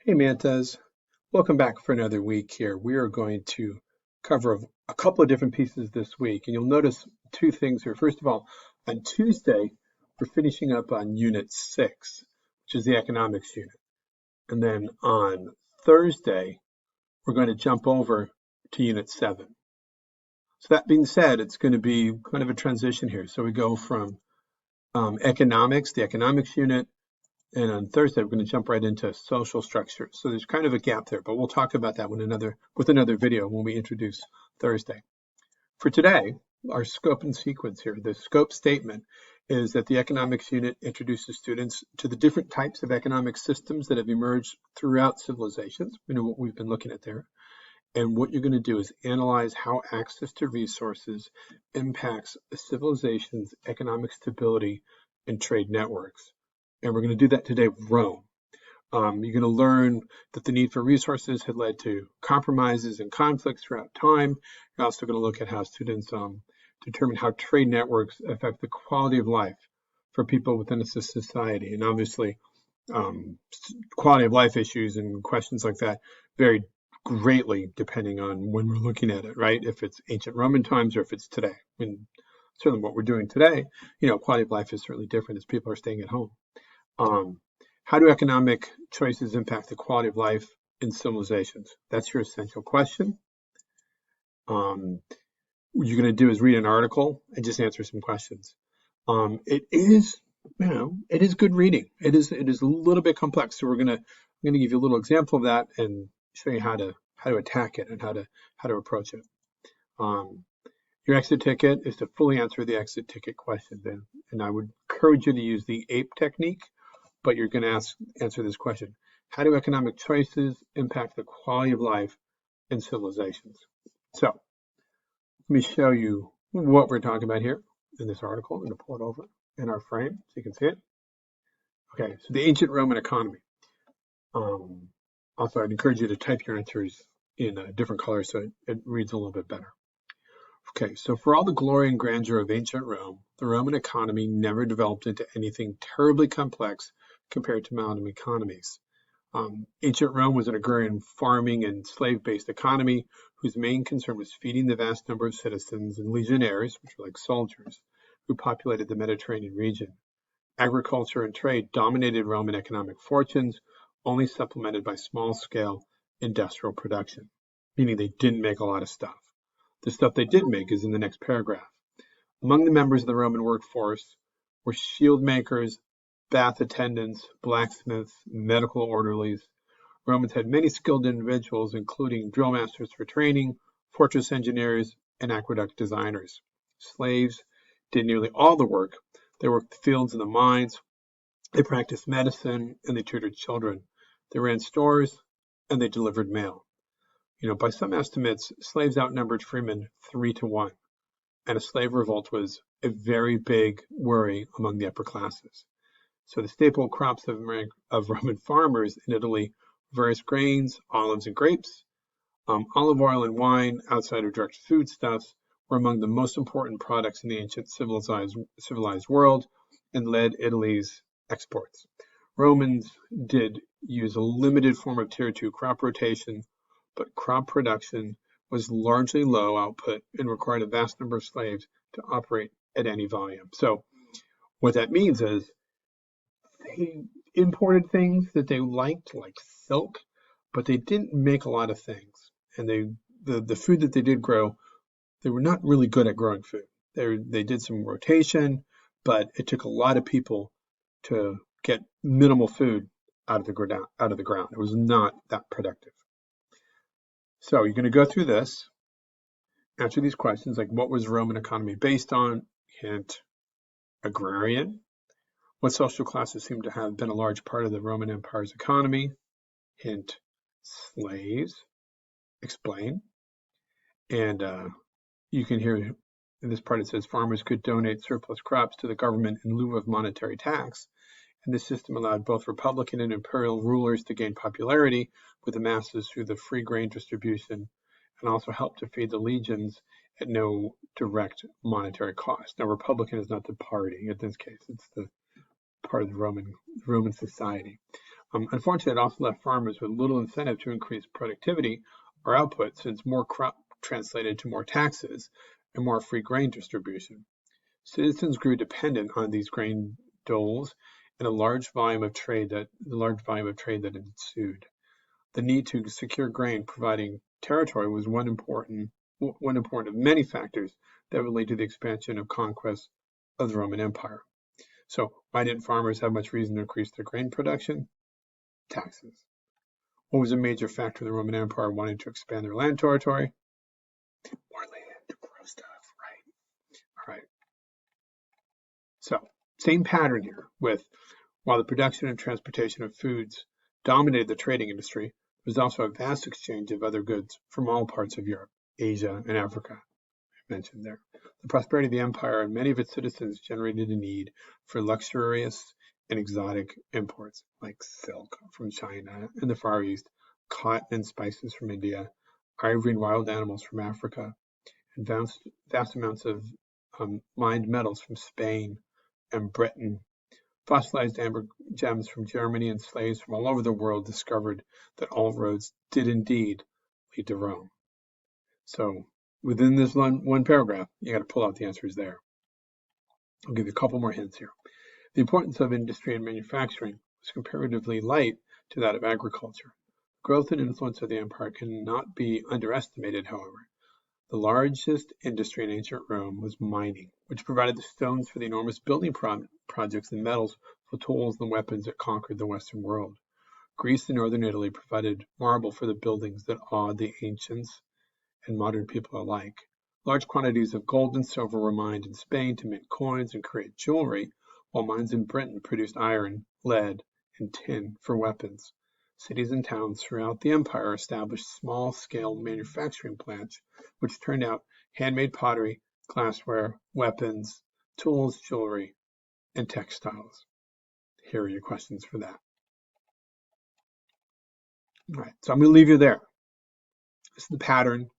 Hey Mantas, welcome back for another week here. We are going to cover a couple of different pieces this week, and you'll notice two things here. First of all, on Tuesday, we're finishing up on Unit 6, which is the economics unit. And then on Thursday, we're going to jump over to Unit 7. So that being said, it's going to be kind of a transition here. So we go from economics, the economics unit, and on Thursday, we're going to jump right into social structure. So there's kind of a gap there, but we'll talk about that with another video when we introduce Thursday. For today, our scope and sequence here, the scope statement is that the economics unit introduces students to the different types of economic systems that have emerged throughout civilizations. We know what we've been looking at there. And what you're going to do is analyze how access to resources impacts a civilization's economic stability and trade networks. And we're going to do that today with Rome. You're going to learn that the need for resources had led to compromises and conflicts throughout time. You're also going to look at how students determine how trade networks affect the quality of life for people within a society. And obviously, quality of life issues and questions like that vary greatly depending on when we're looking at it, right? If it's ancient Roman times or if it's today. And certainly what we're doing today, quality of life is certainly different as people are staying at home. How do economic choices impact the quality of life in civilizations? That's your essential question. What you're going to do is read an article and just answer some questions. It is good reading. It is a little bit complex. So I'm going to give you a little example of that and show you how to attack it and how to approach it. Your exit ticket is to fully answer the exit ticket question. And I would encourage you to use the APE technique, but you're going to answer this question. How do economic choices impact the quality of life in civilizations? So let me show you what we're talking about here in this article. I'm going to pull it over in our frame so you can see it. Okay, so the ancient Roman economy. Also, I'd encourage you to type your answers in a different color so it reads a little bit better. Okay, so for all the glory and grandeur of ancient Rome, the Roman economy never developed into anything terribly complex compared to modern economies. Ancient Rome was an agrarian farming and slave-based economy whose main concern was feeding the vast number of citizens and legionaries, which were like soldiers, who populated the Mediterranean region. Agriculture and trade dominated Roman economic fortunes, only supplemented by small-scale industrial production, meaning they didn't make a lot of stuff. The stuff they did make is in the next paragraph. Among the members of the Roman workforce were shield makers, bath attendants, blacksmiths, medical orderlies. Romans had many skilled individuals, including drill masters for training, fortress engineers, and aqueduct designers. Slaves did nearly all the work. They worked the fields and the mines. They practiced medicine, and they tutored children. They ran stores, and they delivered mail. By some estimates, slaves outnumbered freemen 3-1, and a slave revolt was a very big worry among the upper classes. So the staple crops of Roman farmers in Italy were various grains, olives, and grapes. Olive oil and wine, outside of direct foodstuffs, were among the most important products in the ancient civilized world and led Italy's exports. Romans did use a limited form of tier 2 crop rotation, but crop production was largely low output and required a vast number of slaves to operate at any volume. So what that means is they imported things that they liked, like silk, but they didn't make a lot of things. And the food that they did grow, they were not really good at growing food. They did some rotation, but it took a lot of people to get minimal food out of the ground. It was not that productive. So you're going to go through this, answer these questions like what was Roman economy based on? Hint, agrarian. What social classes seem to have been a large part of the Roman Empire's economy? Hint, slaves. Explain. And you can hear in this part it says farmers could donate surplus crops to the government in lieu of monetary tax. And this system allowed both Republican and imperial rulers to gain popularity with the masses through the free grain distribution, and also helped to feed the legions at no direct monetary cost. Now, Republican is not the party in this case; it's the part of the Roman society. Unfortunately, it also left farmers with little incentive to increase productivity or output, since more crop translated to more taxes and more free grain distribution. Citizens grew dependent on these grain doles and the large volume of trade that ensued. The need to secure grain providing territory was one important of many factors that would lead to the expansion of conquest of the Roman Empire. So why didn't farmers have much reason to increase their grain production? Taxes. What was a major factor in the Roman Empire wanting to expand their land territory? More land to grow stuff, right? All right. So same pattern here with while the production and transportation of foods dominated the trading industry, there was also a vast exchange of other goods from all parts of Europe, Asia, and Africa, I mentioned there. The prosperity of the empire and many of its citizens generated a need for luxurious and exotic imports like silk from China and the Far East, cotton and spices from India, ivory and wild animals from Africa, and vast amounts of mined metals from Spain and Britain. Fossilized amber gems from Germany and slaves from all over the world discovered that all roads did indeed lead to Rome. So within this one paragraph, you got to pull out the answers there. I'll give you a couple more hints here. The importance of industry and manufacturing was comparatively light to that of agriculture. Growth and influence of the empire cannot be underestimated, however. The largest industry in ancient Rome was mining, which provided the stones for the enormous building projects and metals for tools and weapons that conquered the Western world. Greece and northern Italy provided marble for the buildings that awed the ancients and modern people alike. Large quantities of gold and silver were mined in Spain to mint coins and create jewelry, while mines in Britain produced iron, lead, and tin for weapons. Cities and towns throughout the empire established small-scale manufacturing plants, which turned out handmade pottery, glassware, weapons, tools, jewelry, and textiles. Here are your questions for that. All right, so I'm going to leave you there. This is the pattern.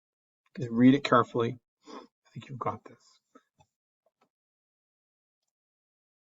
Read it carefully. I think you've got this.